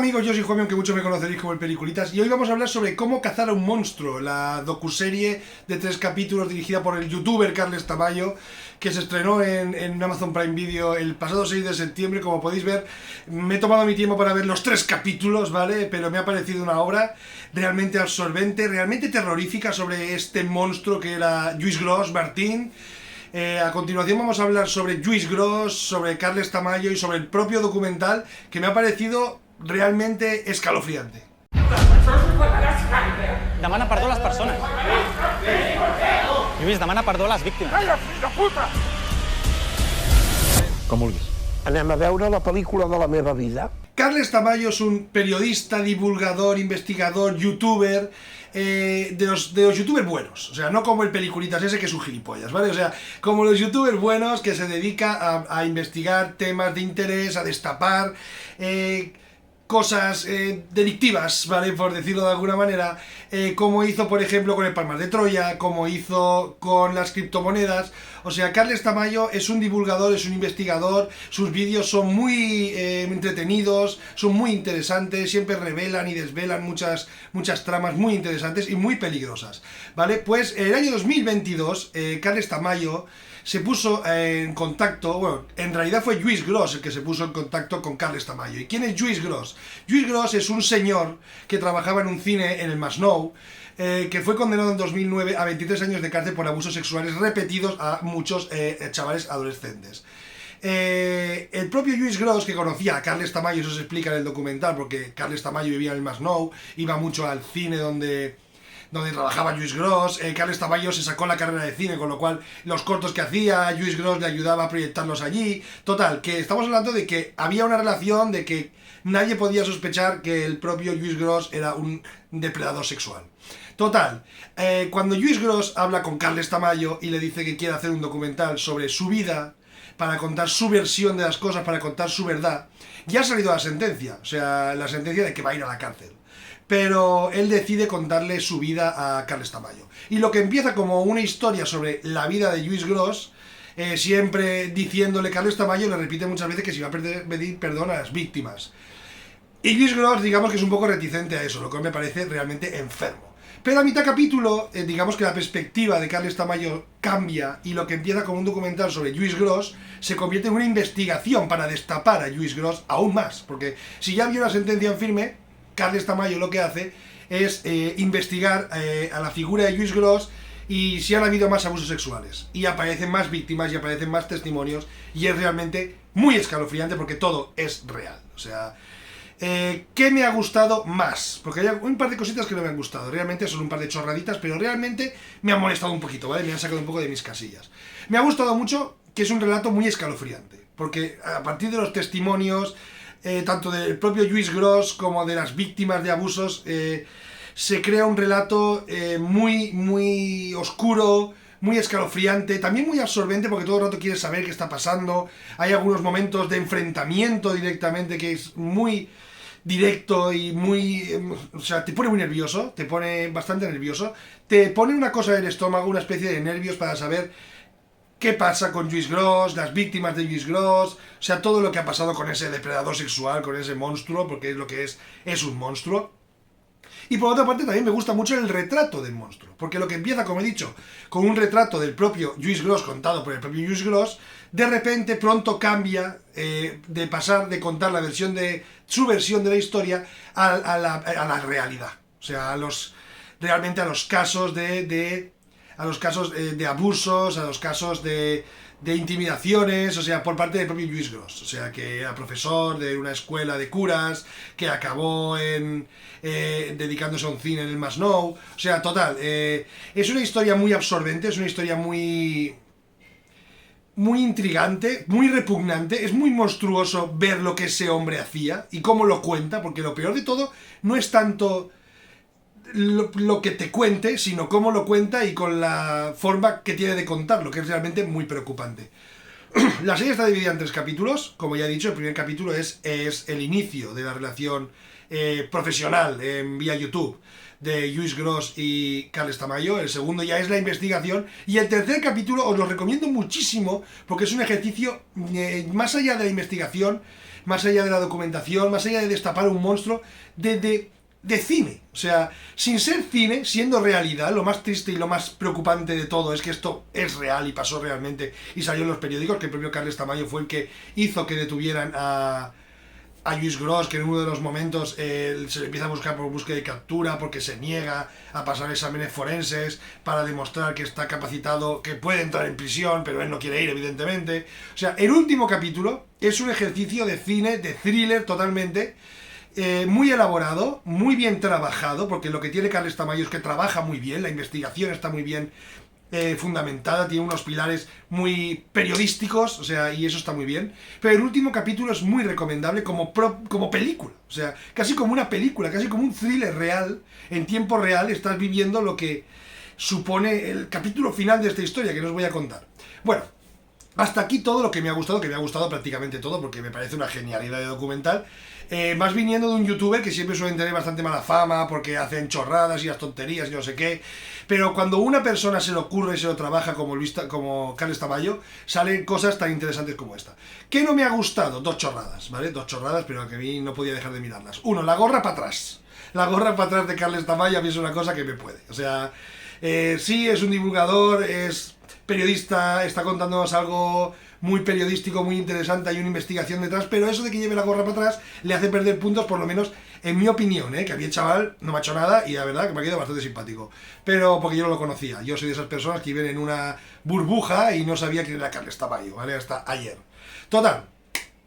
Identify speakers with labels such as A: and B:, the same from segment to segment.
A: amigos, yo soy Juanmi, aunque muchos me conoceréis como el Peliculitas, y hoy vamos a hablar sobre cómo cazar a un monstruo, la docuserie de 3 capítulos dirigida por el youtuber Carles Tamayo, que se estrenó en Amazon Prime Video el pasado 6 de septiembre. Como podéis ver, me he tomado mi tiempo para ver los 3 capítulos, ¿vale? Pero me ha parecido una obra realmente absorbente, realmente terrorífica sobre este monstruo que era Lluís Gros Martín. A continuación vamos a hablar sobre Lluís Gros, sobre Carles Tamayo y sobre el propio documental, que me ha parecido realmente escalofriante.
B: Demana perdó a les persones. Lluís, demana perdó a les víctimes.
C: Calla, fill de puta!
B: Com vulguis.
C: Anem a veure la pel·lícula de la meva vida.
A: Carles Tamayo es un periodista, divulgador, investigador, youtuber, de los youtubers buenos, o sea, no como el Peliculitas ese que es un gilipollas, ¿vale? O sea, como los youtubers buenos que se dedica a investigar temas de interés, a destapar cosas delictivas, ¿vale? Por decirlo de alguna manera, como hizo, por ejemplo, con el Palmas de Troya, como hizo con las criptomonedas. O sea, Carles Tamayo es un divulgador, es un investigador, sus vídeos son muy entretenidos, son muy interesantes, siempre revelan y desvelan muchas tramas muy interesantes y muy peligrosas, ¿vale? Pues en el año 2022, Carles Tamayo se puso en contacto, bueno, en realidad fue Lluís Gros el que se puso en contacto con Carles Tamayo. ¿Y quién es Lluís Gros? Lluís Gros es un señor que trabajaba en un cine en el Masnou, que fue condenado en 2009 a 23 años de cárcel por abusos sexuales repetidos a muchos chavales adolescentes. El propio Lluís Gros, que conocía a Carles Tamayo, eso se explica en el documental, porque Carles Tamayo vivía en el Masnou, iba mucho al cine donde trabajaba Lluís Gros. Carles Tamayo se sacó la carrera de cine, con lo cual los cortos que hacía, Lluís Gros le ayudaba a proyectarlos allí. Total, que estamos hablando de que había una relación, de que nadie podía sospechar que el propio Lluís Gros era un depredador sexual. Total, cuando Lluís Gros habla con Carles Tamayo y le dice que quiere hacer un documental sobre su vida, para contar su versión de las cosas, para contar su verdad, ya ha salido la sentencia, o sea, la sentencia de que va a ir a la cárcel. Pero él decide contarle su vida a Carles Tamayo. Y lo que empieza como una historia sobre la vida de Lluís Gros, siempre diciéndole, Carles Tamayo le repite muchas veces que si va a pedir perdón a las víctimas. Y Lluís Gros, digamos que es un poco reticente a eso, lo cual me parece realmente enfermo. Pero a mitad capítulo, digamos que la perspectiva de Carles Tamayo cambia y lo que empieza como un documental sobre Lluís Gros se convierte en una investigación para destapar a Lluís Gros aún más. Porque si ya había una sentencia en firme, Carles Tamayo lo que hace es investigar a la figura de Lluís Gros y si han habido más abusos sexuales. Y aparecen más víctimas y aparecen más testimonios y es realmente muy escalofriante porque todo es real. O sea, ¿qué me ha gustado más? Porque hay un par de cositas que no me han gustado. Realmente son un par de chorraditas, pero realmente me han molestado un poquito, ¿vale? Me han sacado un poco de mis casillas. Me ha gustado mucho que es un relato muy escalofriante, porque a partir de los testimonios, tanto del propio Lluís Gros como de las víctimas de abusos, se crea un relato muy oscuro, muy escalofriante, también muy absorbente, porque todo el rato quieres saber qué está pasando. Hay algunos momentos de enfrentamiento directamente que es muy directo y muy... o sea, te pone muy nervioso, te pone bastante nervioso, te pone una cosa en el estómago, una especie de nervios para saber qué pasa con Lluís Gros, las víctimas de Lluís Gros, o sea, todo lo que ha pasado con ese depredador sexual, con ese monstruo, porque es lo que es un monstruo. Y por otra parte también me gusta mucho el retrato del monstruo, porque lo que empieza, como he dicho, con un retrato del propio Lluís Gros contado por el propio Lluís Gros, de repente pronto cambia de pasar de contar su versión de la historia a la realidad. O sea, realmente a los casos de abusos, a los casos de intimidaciones, o sea, por parte del propio Lluís Gros. O sea, que era profesor de una escuela de curas, que acabó dedicándose a un cine en el Masnou. O sea, total, es una historia muy absorbente, es una historia muy intrigante, muy repugnante. Es muy monstruoso ver lo que ese hombre hacía y cómo lo cuenta, porque lo peor de todo no es tanto lo que te cuente, sino cómo lo cuenta y con la forma que tiene de contarlo, que es realmente muy preocupante. La serie está dividida en 3 capítulos, como ya he dicho. El primer capítulo es el inicio de la relación profesional vía YouTube de Lluís Gros y Carles Tamayo. El segundo ya es la investigación. Y el tercer capítulo os lo recomiendo muchísimo porque es un ejercicio más allá de la investigación, más allá de la documentación, más allá de destapar un monstruo, de cine. O sea, sin ser cine, siendo realidad, lo más triste y lo más preocupante de todo es que esto es real y pasó realmente y salió en los periódicos, que el propio Carles Tamayo fue el que hizo que detuvieran a Lluís Gros, que en uno de los momentos se le empieza a buscar por búsqueda y captura porque se niega a pasar exámenes forenses para demostrar que está capacitado, que puede entrar en prisión, pero él no quiere ir, evidentemente. O sea, el último capítulo es un ejercicio de cine, de thriller totalmente, muy elaborado, muy bien trabajado, porque lo que tiene Carles Tamayo es que trabaja muy bien, la investigación está muy bien fundamentada, tiene unos pilares muy periodísticos, o sea, y eso está muy bien. Pero el último capítulo es muy recomendable como película, o sea, casi como una película, casi como un thriller real, en tiempo real estás viviendo lo que supone el capítulo final de esta historia que no os voy a contar. Bueno, hasta aquí todo lo que me ha gustado prácticamente todo, porque me parece una genialidad de documental. Más viniendo de un youtuber que siempre suelen tener bastante mala fama porque hacen chorradas y las tonterías y no sé qué. Pero cuando una persona se le ocurre y se lo trabaja como Carles Tamayo, salen cosas tan interesantes como esta. ¿Qué no me ha gustado? Dos chorradas, ¿vale? Dos chorradas, pero que a mí no podía dejar de mirarlas. Uno, la gorra para atrás. La gorra para atrás de Carles Tamayo a mí es una cosa que me puede. O sea, sí, es un divulgador, es periodista, está contándonos algo muy periodístico, muy interesante, hay una investigación detrás, pero eso de que lleve la gorra para atrás le hace perder puntos, por lo menos en mi opinión, que a mí el chaval no me ha hecho nada y la verdad que me ha quedado bastante simpático. Pero porque yo no lo conocía, yo soy de esas personas que viven en una burbuja y no sabía quién era Carles Tamayo, ¿vale? Hasta ayer. Total,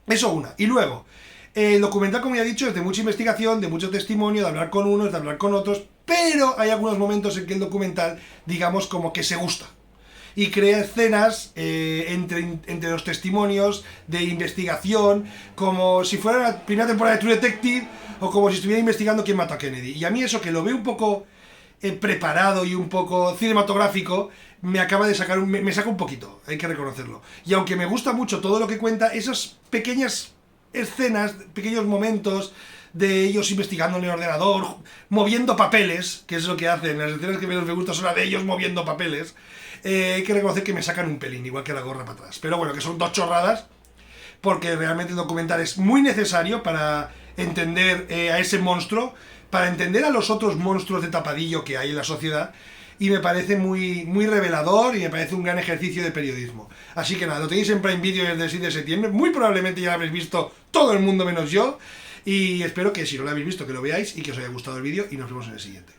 A: eso una. Y luego, el documental, como ya he dicho, es de mucha investigación, de mucho testimonio, de hablar con unos, de hablar con otros, pero hay algunos momentos en que el documental, digamos, como que se gusta. Y crea escenas entre los testimonios de investigación, como si fuera la primera temporada de True Detective o como si estuviera investigando quién mató a Kennedy. Y a mí eso, que lo veo un poco preparado y un poco cinematográfico, me acaba de sacar me saca un poquito, hay que reconocerlo. Y aunque me gusta mucho todo lo que cuenta, esas pequeñas escenas, pequeños momentos de ellos investigando en el ordenador, moviendo papeles, que es lo que hacen, las escenas que menos me gustan son las de ellos moviendo papeles, hay que reconocer que me sacan un pelín, igual que la gorra para atrás. Pero bueno, que son dos chorradas, porque realmente el documental es muy necesario para entender a ese monstruo, para entender a los otros monstruos de tapadillo que hay en la sociedad, y me parece muy, muy revelador y me parece un gran ejercicio de periodismo. Así que nada, lo tenéis en Prime Video desde el 7 de septiembre, muy probablemente ya lo habéis visto todo el mundo menos yo, y espero que si no lo habéis visto que lo veáis y que os haya gustado el vídeo y nos vemos en el siguiente.